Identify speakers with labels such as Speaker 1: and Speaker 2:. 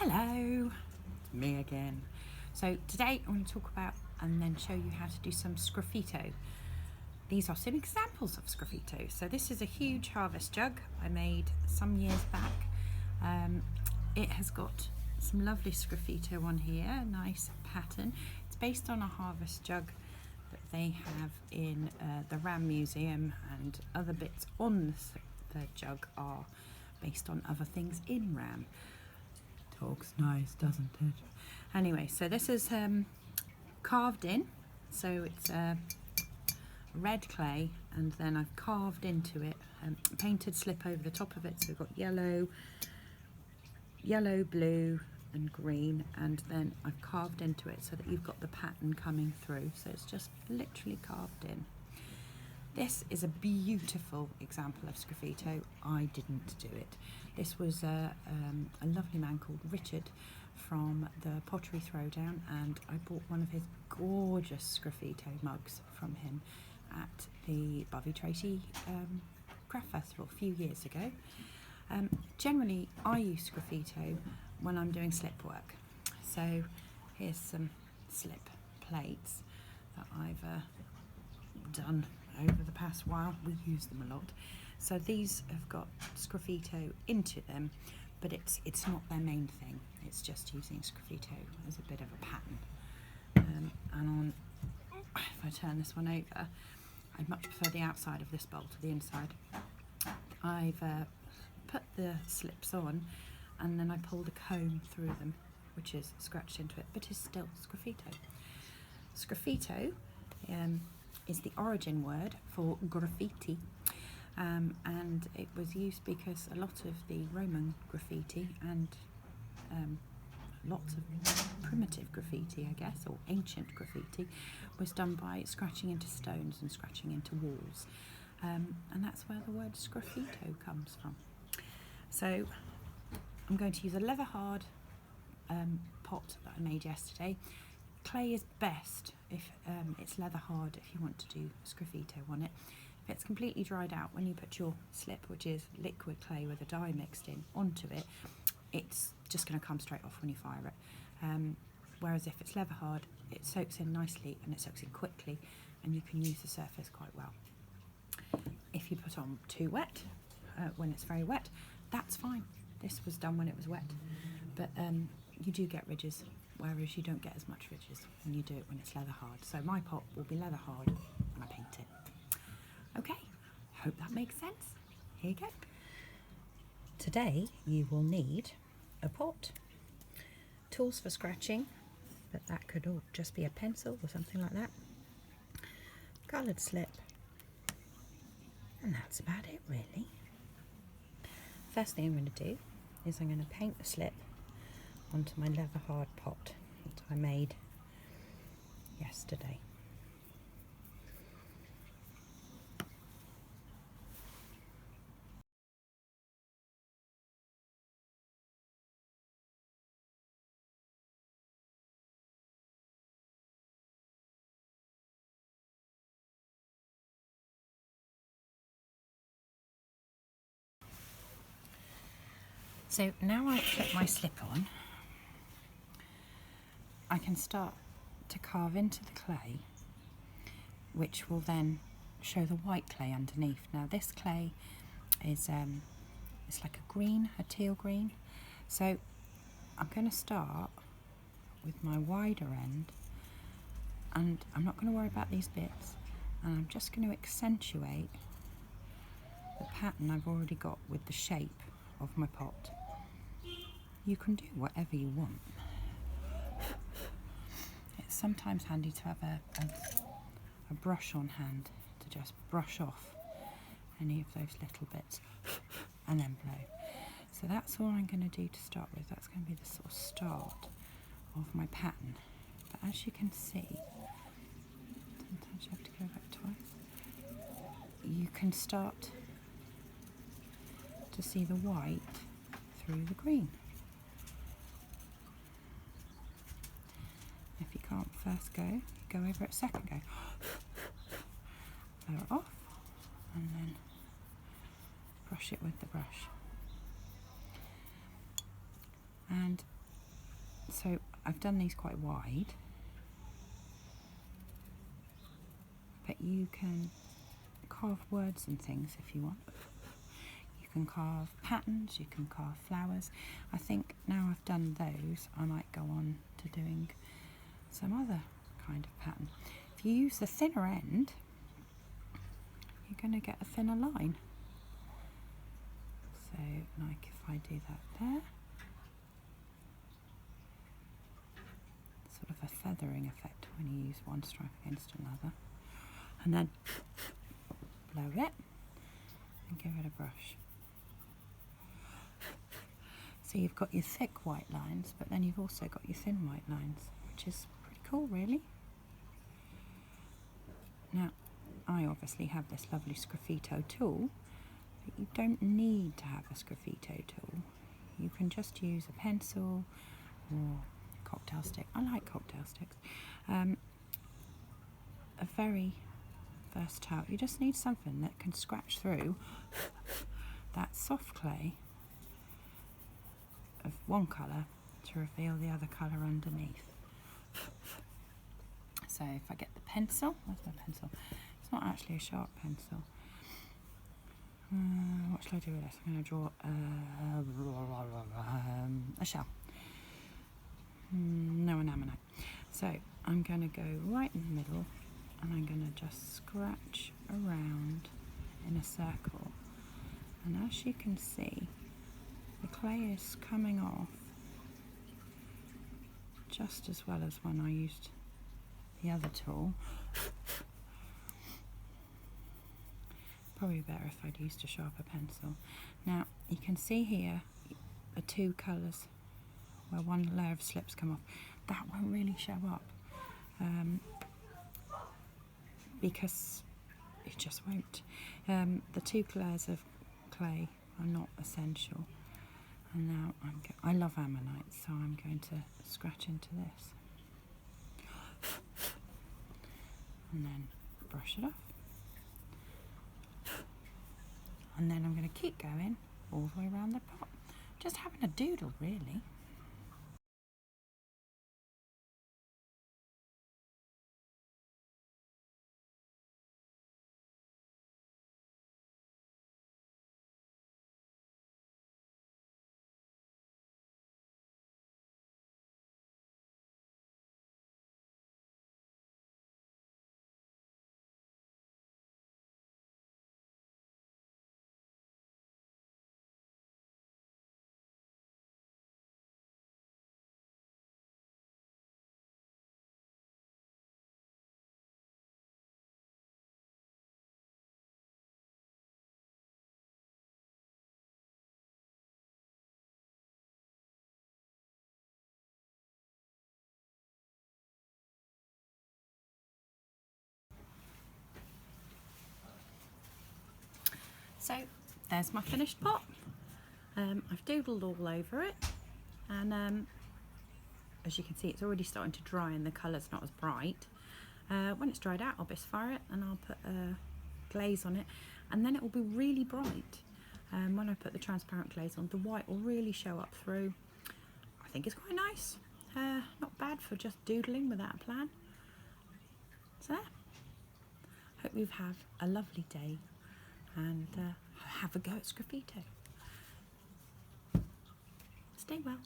Speaker 1: Hello, it's me again. So today I want to talk about and then show you how to do some sgraffito. These are some examples of sgraffito. So this is a huge harvest jug I made some years back. It has got some lovely sgraffito on here, nice pattern. It's based on a harvest jug that they have in the Ram Museum, and other bits on the jug are based on other things in Ram. Talks nice, doesn't it? Anyway, so this is carved in, so it's red clay, and then I've carved into it, painted slip over the top of it, so we've got yellow, blue and green, and then I've carved into it so that you've got the pattern coming through, so it's just literally carved in. This is a beautiful example of sgraffito. I didn't do it. This was a lovely man called Richard from the Pottery Throwdown, and I bought one of his gorgeous sgraffito mugs from him at the Bovey Tracy Craft Festival a few years ago. Generally, I use sgraffito when I'm doing slip work. So here's some slip plates that I've done over the past while. We use them a lot. So these have got sgraffito into them, but it's not their main thing. It's just using sgraffito as a bit of a pattern. And on, if I turn this one over, I'd much prefer the outside of this bowl to the inside. I've put the slips on, and then I pulled a comb through them, which is scratched into it, but is still sgraffito. Sgraffito is the origin word for graffiti, and it was used because a lot of the Roman graffiti and lots of primitive graffiti, I guess, or ancient graffiti, was done by scratching into stones and scratching into walls, and that's where the word sgraffito comes from. So I'm going to use a leather hard pot that I made yesterday. Clay is best if it's leather hard if you want to do sgraffito on it. If it's completely dried out, when you put your slip, which is liquid clay with a dye mixed in, onto it, it's just going to come straight off when you fire it. Whereas if it's leather hard, it soaks in nicely and it soaks in quickly, and you can use the surface quite well. If you put on too wet, when it's very wet, that's fine. This was done when it was wet, but you do get ridges, whereas you don't get as much ridges when you do it when it's leather hard. So my pot will be leather hard when I paint it. Okay, hope that makes sense. Here you go. Today you will need a pot, tools for scratching, but that could all just be a pencil or something like that, coloured slip, and that's about it really. First thing I'm going to do is I'm going to paint the slip onto my leather hard pot that I made yesterday. So now I've put my slip on, I can start to carve into the clay, which will then show the white clay underneath. Now this clay is it's like a green, a teal green. So I'm going to start with my wider end, and I'm not going to worry about these bits, and I'm just going to accentuate the pattern I've already got with the shape of my pot. You can do whatever you want. It's sometimes handy to have a brush on hand to just brush off any of those little bits and then blow. So that's all I'm going to do to start with. That's going to be the sort of start of my pattern. But as you can see, sometimes you have to go back twice. You can start to see the white through the green. If you can't first go, go over it second go. Blow it off and then brush it with the brush. And So I've done these quite wide, but you can carve words and things if you want. You can carve patterns, you can carve flowers. I think now I've done those, I might go on to doing some other kind of pattern. If you use the thinner end, you're going to get a thinner line. So like if I do that there, sort of a feathering effect when you use one stripe against another, and then blow it and give it a brush. So you've got your thick white lines, but then you've also got your thin white lines, which is pretty cool really. Now I obviously have this lovely sgraffito tool, but you don't need to have a sgraffito tool. You can just use a pencil or cocktail stick. I like cocktail sticks. A very versatile. You just need something that can scratch through that soft clay of one colour to reveal the other colour underneath. So if I get the pencil, where's my pencil? It's not actually a sharp pencil. What shall I do with this? I'm going to draw a shell. No, an ammonite. So I'm going to go right in the middle and I'm going to just scratch around in a circle. And as you can see, the clay is coming off just as well as when I used the other tool. Probably better if I'd used a sharper pencil. Now you can see here the two colours where one layer of slips come off. That won't really show up because it just won't. The two layers of clay are not essential. And now I love ammonite, so I'm going to scratch into this and then brush it off. And then I'm going to keep going all the way around the pot. Just having a doodle, really. So there's my finished pot. I've doodled all over it, and as you can see, it's already starting to dry and the colour's not as bright. When it's dried out, I'll bisfire it and I'll put a glaze on it, and then it will be really bright. When I put the transparent glaze on, the white will really show up through. I think it's quite nice. Not bad for just doodling without a plan. So there. Hope you have a lovely day and have a go at sgraffito. Stay well.